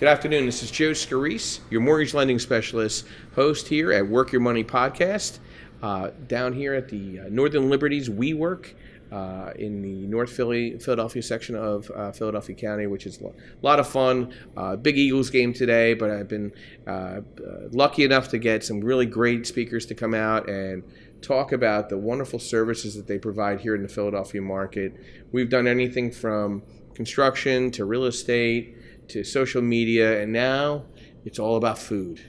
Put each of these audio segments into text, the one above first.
Good afternoon. This is Joe Scorese, your mortgage lending specialist, host here at Work Your Money podcast, down here at the Northern Liberties WeWork in the North Philadelphia section of Philadelphia County, which is a lot of fun. Big Eagles game today, but I've been lucky enough to get some really great speakers to come out and talk about the wonderful services that they provide here in the Philadelphia market. We've done anything from construction to real estate to social media, and now it's all about food,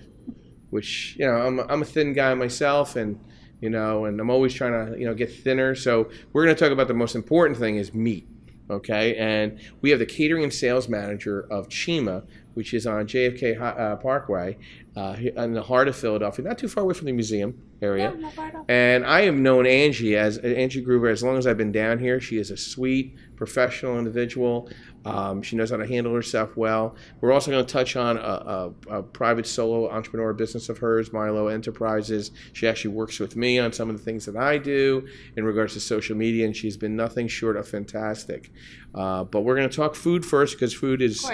which, I'm a thin guy myself, and and I'm always trying to get thinner. So we're going to talk about the most important thing is meat. Okay, and we have the catering and sales manager of CHIMA, which is on JFK Parkway in the heart of Philadelphia, not too far away from the museum area. No, not far at all. And I have known Angie Gruver as long as I've been down here. She is a sweet, professional individual. She knows how to handle herself well. We're also going to touch on a private solo entrepreneur business of hers, Milo Enterprises. She actually works with me on some of the things that I do in regards to social media, and she's been nothing short of fantastic. But we're going to talk food first, because food is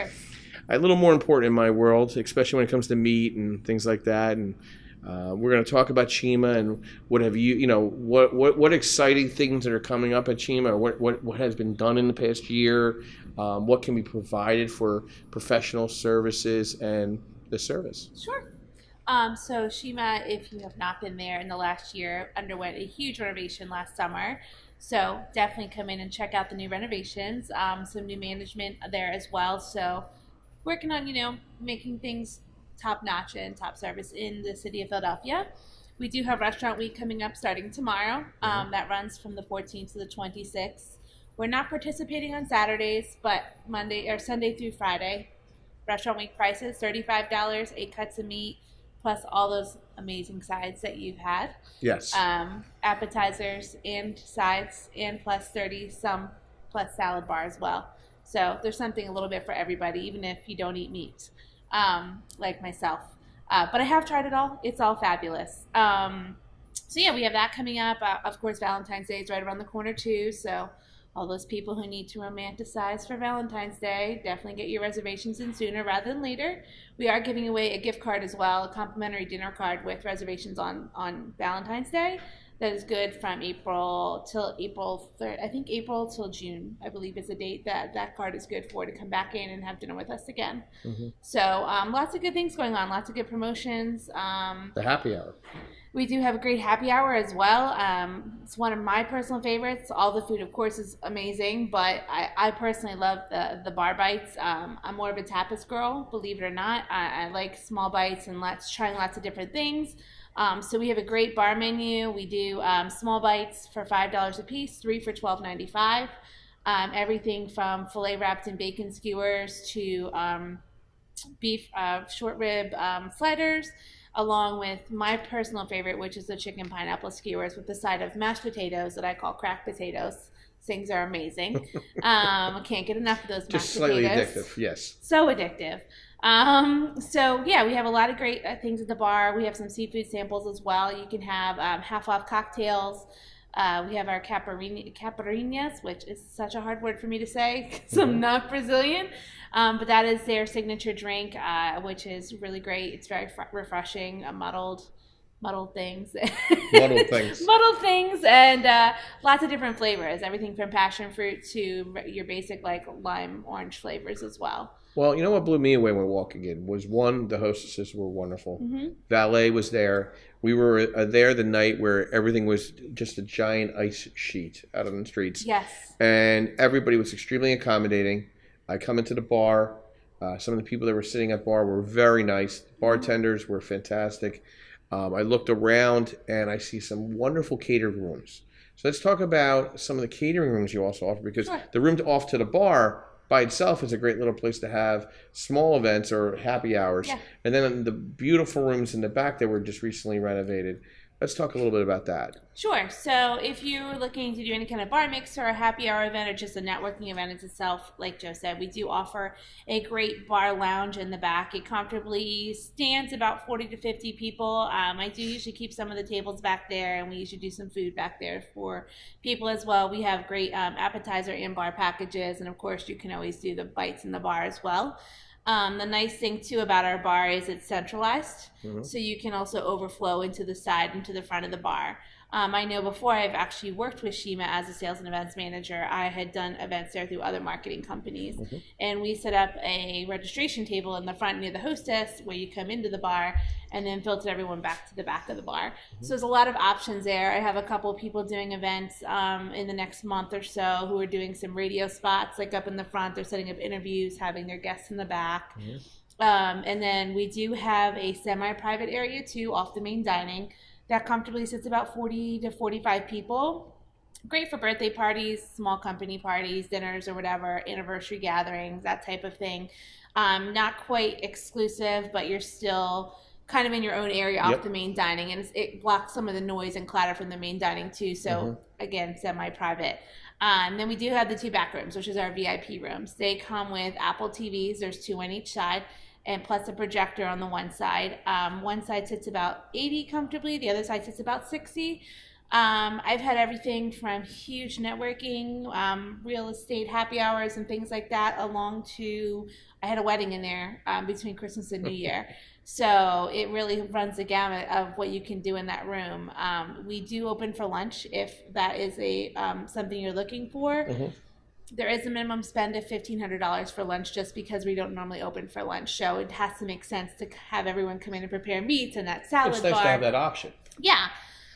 a little more important in my world, especially when it comes to meat and things like that. And we're going to talk about CHIMA and what have what exciting things that are coming up at CHIMA, or what has been done in the past year, what can be provided for professional services and the service. Sure. So CHIMA, if you have not been there in the last year, underwent a huge renovation last summer. So definitely come in and check out the new renovations. Some new management there as well. So working on, making things top notch and top service in the city of Philadelphia. We do have Restaurant Week coming up starting tomorrow. That runs from the 14th to the 26th. We're not participating on Saturdays, but Monday or Sunday through Friday. Restaurant Week prices, $35, 8 cuts of meat, plus all those amazing sides that you've had. Yes. Appetizers and sides, and plus 30 some plus salad bar as well. So there's something a little bit for everybody, even if you don't eat meat, like myself. But I have tried it all. It's all fabulous. So yeah, we have that coming up. Of course, Valentine's Day is right around the corner too. So all those people who need to romanticize for Valentine's Day, definitely get your reservations in sooner rather than later. We are giving away a gift card as well, a complimentary dinner card with reservations on Valentine's Day. That is good from April till April 3rd. I think April till June, I believe, is the date that card is good for, to come back in and have dinner with us again. So lots of good things going on, lots of good promotions. The happy hour. We do have a great happy hour as well. It's one of my personal favorites. All the food, of course, is amazing, but I personally love the bar bites. I'm more of a tapas girl, believe it or not. I like small bites and trying lots of different things. So we have a great bar menu. We do small bites for $5 a piece, 3 for $12.95. Everything from filet wrapped in bacon skewers to beef short rib sliders, along with my personal favorite, which is the chicken pineapple skewers with the side of mashed potatoes that I call cracked potatoes. Things are amazing. I can't get enough of those mashed potatoes. Just slightly addictive, yes. So addictive. So yeah, we have a lot of great things at the bar. We have some seafood samples as well. You can have half-off cocktails. We have our caipirinhas, which is such a hard word for me to say because I'm not Brazilian. But that is their signature drink, which is really great. It's very refreshing, muddled things. Muddled things, and lots of different flavors. Everything from passion fruit to your basic lime orange flavors as well. Well, you know what blew me away when walking in was, one, the hostesses were wonderful. Valet was there. We were there the night where everything was just a giant ice sheet out on the streets. Yes. And everybody was extremely accommodating. I come into the bar. Some of the people that were sitting at bar were very nice. Bartenders were fantastic. I looked around and I see some wonderful catered rooms. So let's talk about some of the catering rooms you also offer, because the room off to the bar by itself is a great little place to have small events or happy hours. Yeah. And then the beautiful rooms in the back that were just recently renovated. Let's talk a little bit about that. Sure. So if you're looking to do any kind of bar mix or a happy hour event or just a networking event itself, like Joe said, we do offer a great bar lounge in the back. It comfortably stands about 40 to 50 people. I do usually keep some of the tables back there, and we usually do some food back there for people as well. We have great appetizer and bar packages, and of course you can always do the bites in the bar as well. The nice thing too about our bar is it's centralized, so you can also overflow into the side, into the front of the bar. I know before I've actually worked with CHIMA as a sales and events manager, I had done events there through other marketing companies. And we set up a registration table in the front near the hostess where you come into the bar and then filter everyone back to the back of the bar. So there's a lot of options there. I have a couple of people doing events in the next month or so who are doing some radio spots, like up in the front. They're setting up interviews, having their guests in the back. And then we do have a semi-private area too off the main dining that comfortably sits about 40 to 45 people. Great for birthday parties, small company parties, dinners or whatever, anniversary gatherings, that type of thing. Not quite exclusive, but you're still kind of in your own area off the main dining, and it blocks some of the noise and clatter from the main dining too. So again, semi-private. And then we do have the 2 back rooms, which is our VIP rooms. They come with Apple TVs. There's 2 on each side, and plus a projector on the one side. One side sits about 80 comfortably. The other side sits about 60. I've had everything from huge networking, real estate happy hours and things like that, along to I had a wedding in there between Christmas and New Year. So it really runs the gamut of what you can do in that room. We do open for lunch if that is a something you're looking for. There is a minimum spend of $1,500 for lunch just because we don't normally open for lunch. So it has to make sense to have everyone come in and prepare meats and that salad bar. It's nice to have that option. Yeah.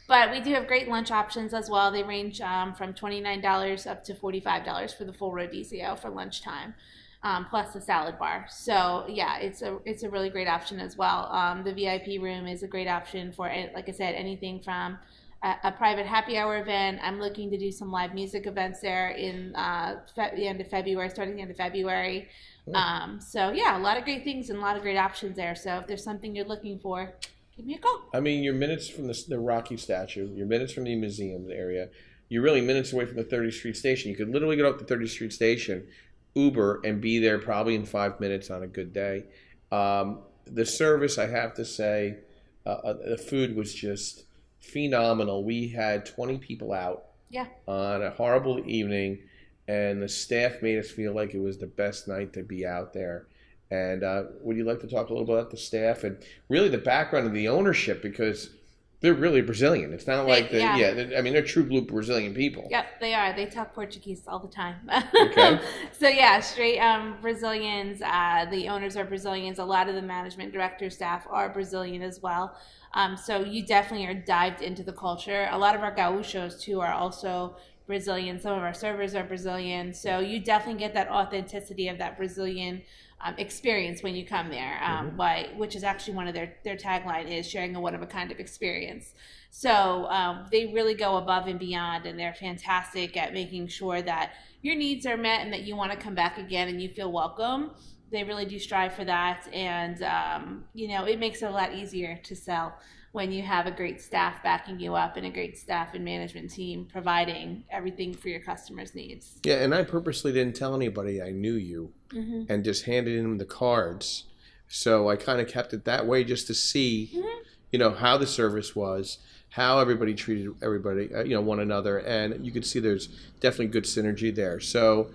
But we do have great lunch options as well. They range from $29 up to $45 for the full rodizio for lunchtime, plus the salad bar. So yeah, it's a really great option as well. The VIP room is a great option for, like I said, anything from a private happy hour event. I'm looking to do some live music events there in the end of February, starting the end of February. So yeah, a lot of great things and a lot of great options there. So if there's something you're looking for, give me a call. I mean, you're minutes from the Rocky statue. You're minutes from the museum area. You're really minutes away from the 30th Street station. You could literally get up to 30th Street station, Uber, and be there probably in 5 minutes on a good day. The service, I have to say, the food was just phenomenal. We had 20 people out on a horrible evening, and the staff made us feel like it was the best night to be out there. And would you like to talk a little bit about the staff and really the background of the ownership, because they're really Brazilian. It's not like they're true blue Brazilian people. Yep, they are. They talk Portuguese all the time. Okay. So yeah, straight Brazilians. The owners are Brazilians. A lot of the management director staff are Brazilian as well. So you definitely are dived into the culture. A lot of our gaúchos too are also Brazilian. Some of our servers are Brazilian. So you definitely get that authenticity of that Brazilian experience when you come there, which is actually one of their tagline is sharing a one-of-a-kind of experience. So they really go above and beyond, and they're fantastic at making sure that your needs are met and that you want to come back again and you feel welcome. They really do strive for that, and it makes it a lot easier to sell when you have a great staff backing you up and a great staff and management team providing everything for your customers' needs. Yeah, and I purposely didn't tell anybody I knew you and just handed in the cards. So I kind of kept it that way just to see, how the service was, how everybody treated everybody, one another. And you could see there's definitely good synergy there. So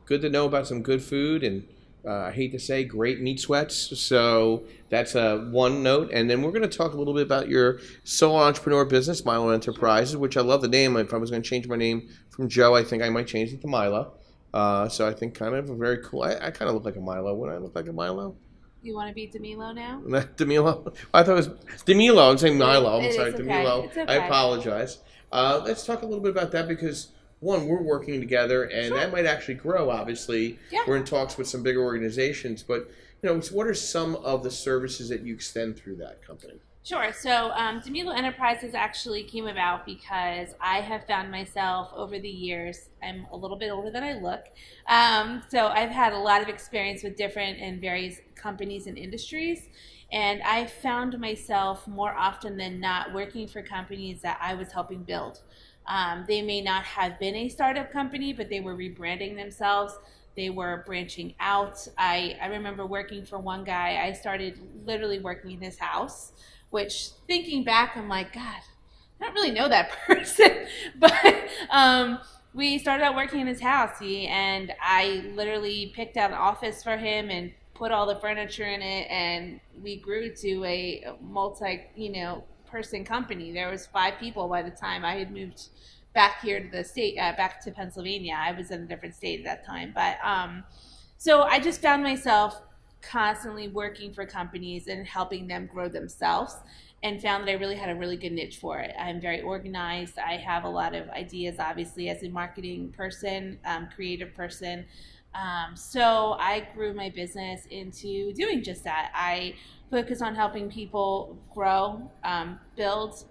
good to know about some good food and I hate to say, great meat sweats. So that's one note. And then we're going to talk a little bit about your solo entrepreneur business, Milo Enterprises, which I love the name. If I was going to change my name from Joe, I think I might change it to Milo. So I think kind of a very cool. I kind of look like a Milo. Would I look like a Milo? You want to be DeMilo now? DeMilo? I thought it was DeMilo. I'm saying Milo. I'm sorry, okay. DeMilo. It's okay. I apologize. Let's talk a little bit about that because one, we're working together, and that might actually grow, obviously. Yeah. We're in talks with some bigger organizations, but, so what are some of the services that you extend through that company? Sure. So Milo Enterprises actually came about because I have found myself over the years, I'm a little bit older than I look, so I've had a lot of experience with different and various companies and industries, and I found myself more often than not working for companies that I was helping build. They may not have been a startup company, but they were rebranding themselves. They were branching out. I remember working for one guy. I started literally working in his house, which thinking back, I'm like, God, I don't really know that person. But we started out working in his house, and I literally picked out an office for him and put all the furniture in it, and we grew to a multi, person company. There was 5 people by the time I had moved back here to the state, back to Pennsylvania. I was in a different state at that time. But so I just found myself constantly working for companies and helping them grow themselves, and found that I really had a really good niche for it. I'm very organized. I have a lot of ideas, obviously, as a marketing person, creative person. So I grew my business into doing just that. I focus on helping people grow, build,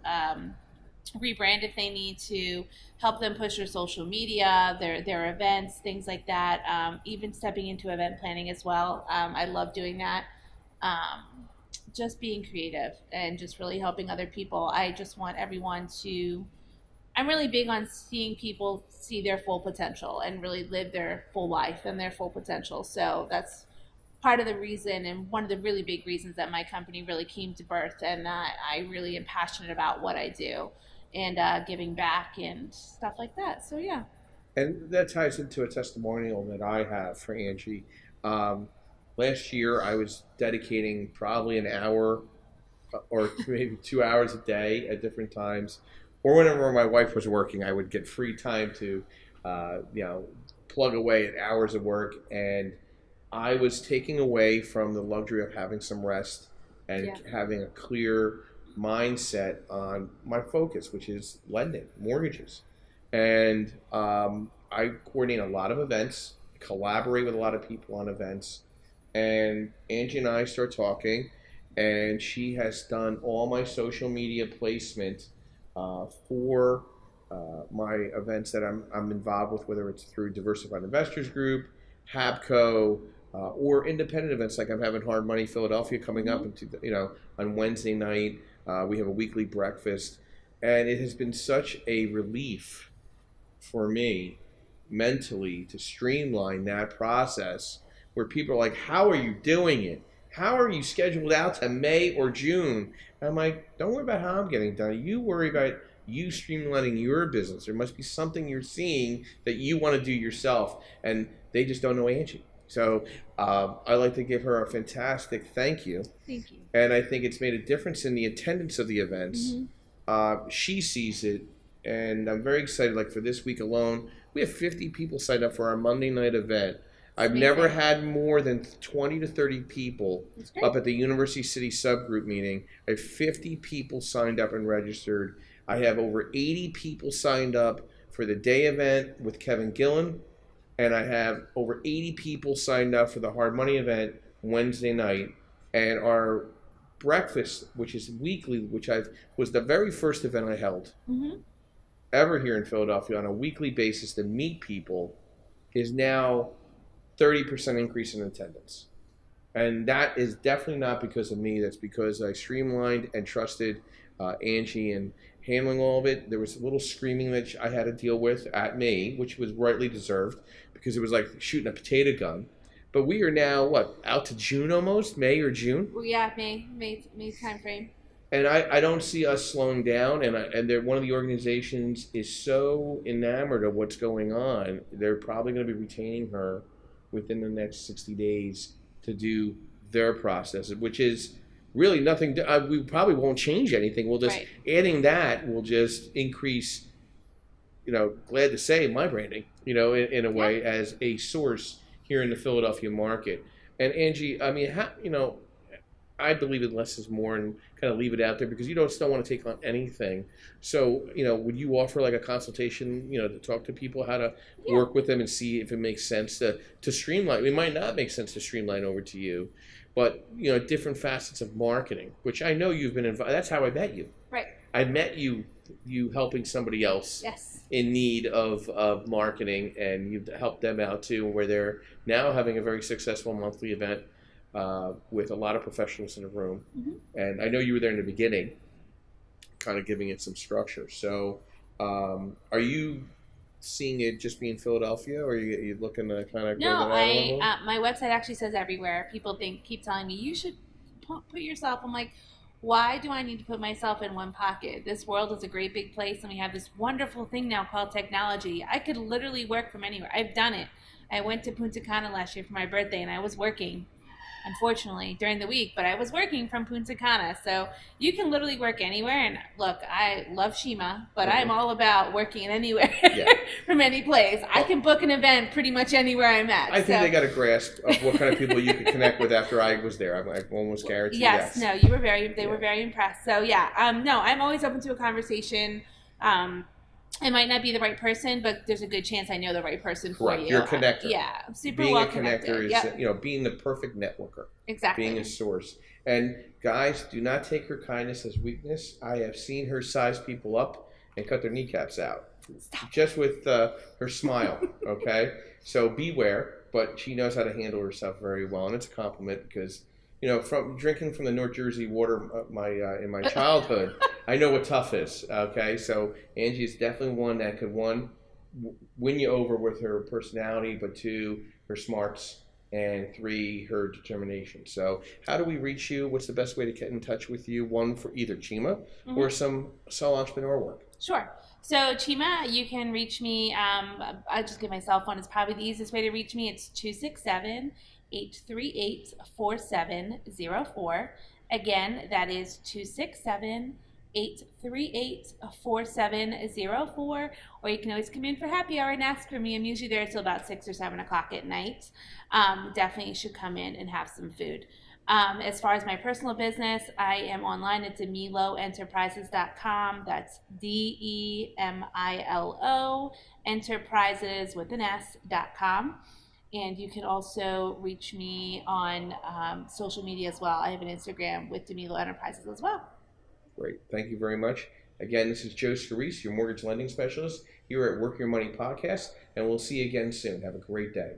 rebrand if they need to, help them push their social media, their events, things like that, even stepping into event planning as well. I love doing that. Just being creative and just really helping other people. I just want everyone to, I'm really big on seeing people see their full potential and really live their full life and their full potential. So that's part of the reason, and one of the really big reasons that my company really came to birth, and I really am passionate about what I do and giving back and stuff like that. So yeah. And that ties into a testimonial that I have for Angie. Last year, I was dedicating probably an hour or maybe 2 hours a day at different times, or whenever my wife was working, I would get free time to, plug away at hours of work. And I was taking away from the luxury of having some rest and having a clear mindset on my focus, which is lending, mortgages. And I coordinate a lot of events, collaborate with a lot of people on events. And Angie and I start talking, and she has done all my social media placement for my events that I'm involved with, whether it's through Diversified Investors Group, Habco, or independent events like I'm having Hard Money Philadelphia coming up on Wednesday night. We have a weekly breakfast, and it has been such a relief for me mentally to streamline that process, where people are like, how are you doing it? How are you scheduled out to May or June? And I'm like, don't worry about how I'm getting done. You worry about you streamlining your business. There must be something you're seeing that you want to do yourself, and they just don't know Angie. So I'd like to give her a fantastic thank you. Thank you. And I think it's made a difference in the attendance of the events. Mm-hmm. She sees it, and I'm very excited. Like for this week alone, we have 50 people signed up for our Monday night event. I've never had more than 20 to 30 people up at the University City subgroup meeting. I have 50 people signed up and registered. I have over 80 people signed up for the day event with Kevin Gillen. And I have over 80 people signed up for the Hard Money event Wednesday night. And our breakfast, which is weekly, was the very first event I held ever here in Philadelphia on a weekly basis to meet people, is now 30% increase in attendance. And that is definitely not because of me. That's because I streamlined and trusted Angie in handling all of it. There was a little screaming that I had to deal with at me, which was rightly deserved, because it was like shooting a potato gun. But we are now, out to June almost? May or June? Well, yeah, May time frame. And I don't see us slowing down. And one of the organizations is so enamored of what's going on, they're probably going to be retaining her within the next 60 days to do their process, which is really nothing. We probably won't change anything. We'll just, adding that will just increase, glad to say, my branding, in a way, as a source here in the Philadelphia market. And Angie, I mean, I believe in less is more, and kind of leave it out there, because you don't want to take on anything. So, would you offer like a consultation, to talk to people how to work with them and see if it makes sense to streamline? It might not make sense to streamline over to you, but, different facets of marketing, which I know you've been involved. That's how I met you. Right. I met you helping somebody else in need of marketing, and you've helped them out too, where they're now having a very successful monthly event with a lot of professionals in the room. And I know you were there in the beginning, kind of giving it some structure. So are you seeing it just be in Philadelphia, or are you looking to kind of grow that out a little? My website actually says everywhere. People keep telling me, you should put yourself. I'm like, why do I need to put myself in one pocket? This world is a great big place, and we have this wonderful thing now called technology. I could literally work from anywhere. I've done it. I went to Punta Cana last year for my birthday, and I was working unfortunately, during the week, but I was working from Punta Cana. So you can literally work anywhere. And look, I love CHIMA, but I'm all about working anywhere from any place. I can book an event pretty much anywhere I'm at. I think they got a grasp of what kind of people you could connect with after I was there. I'm almost guaranteed. Yes, no, they were very impressed. So yeah, no, I'm always open to a conversation. I might not be the right person, but there's a good chance I know the right person for you. You're a connector. Yeah, I'm super being well a connected. connector is being the perfect networker. Exactly. Being a source. And guys, do not take her kindness as weakness. I have seen her size people up and cut their kneecaps out. Stop. Just with her smile, okay? So beware, but she knows how to handle herself very well, and it's a compliment because, from drinking from the North Jersey water in my childhood, I know what tough is, okay? So Angie is definitely one that could, one, win you over with her personality, but two, her smarts, and three, her determination. So how do we reach you? What's the best way to get in touch with you? One, for either CHIMA or some solo entrepreneur work. Sure. So CHIMA, you can reach me. I just give my cell phone. It's probably the easiest way to reach me. It's 267-838-4704. Again, that is 267-838-4704. Or you can always come in for happy hour and ask for me. I'm usually there till about 6 or 7 o'clock at night. Definitely should come in and have some food. As far as my personal business, I am online at Miloenterprises.com. That's DEMILO Enterprises with an S.com. And you can also reach me on social media as well. I have an Instagram with Milo Enterprises as well. Great. Thank you very much. Again, this is Joe Scorese, your mortgage lending specialist here at Work Your Money Podcast, and we'll see you again soon. Have a great day.